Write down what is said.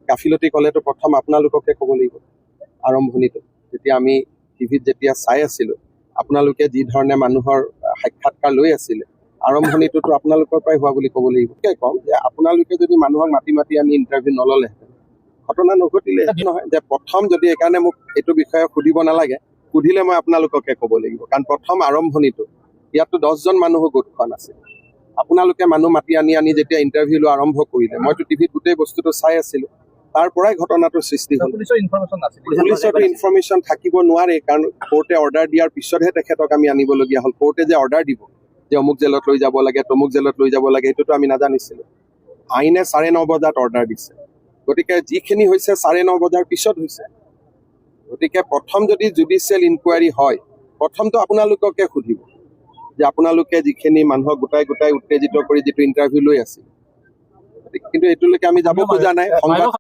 গাফিলতি ক'লেতো প্ৰথম আপোনালোককে ক'ব লাগিব। আৰম্ভণিটো যেতিয়া আমি টিভিত যেতিয়া চাই আছিলোঁ, আপোনালোকে যি ধৰণে মানুহৰ সাক্ষাৎকাৰ লৈ আছিলে, আৰম্ভণিটোতো আপোনালোকৰ পৰাই হোৱা বুলি ক'ব লাগিব। ক'ম যে আপোনালোকে যদি মানুহক মাতি মাতি আনি ইণ্টাৰভিউ নল'লেহেঁতেন, ঘটনা নঘটিলে নহয়। যে প্ৰথম যদি এইকাৰণে মোক এইটো বিষয়ে সুধিব নালাগে, সুধিলে মই আপোনালোককে ক'ব লাগিব। কাৰণ প্ৰথম আৰম্ভণিটো ইয়াততো 10জন মানুহো গোট খোৱা নাছিল। আপোনালোকে মানুহ মাতি আনি যেতিয়া ইণ্টাৰভিউ লোৱা আৰম্ভ কৰিলে, মইতো টিভিত গোটেই বস্তুটো চাই আছিলোঁ, তাৰ পৰাই ঘটনাটোৰ সৃষ্টি হ'ল। পুলিচৰতো ইনফৰমেশ্যন থাকিব নোৱাৰে, কাৰণ কোৰ্টে অৰ্ডাৰ দিয়াৰ পিছতহে তেখেতক আমি আনিবলগীয়া হ'ল। কোৰ্টে যে অৰ্ডাৰ দিব যে অমুক জেলত লৈ যাব লাগে, তমুক জেলত লৈ যাব লাগে, সেইটোতো আমি নাজানিছিলোঁ। আইনে 9:30 বজাত অৰ্ডাৰ দিছে, গতিকে যিখিনি হৈছে 9:30 বজাৰ পিছত হৈছে। গতিকে প্ৰথম যদি জুডিচিয়েল ইনকুৱাৰী হয়, প্ৰথমটো আপোনালোককে সুধিব যে আপোনালোকে যিখিনি মানুহক গোটাই উত্তেজিত কৰি যিটো ইণ্টাৰভিউ লৈ আছিল, কিন্তু এইটোলৈকে আমি যাব খোজা নাই।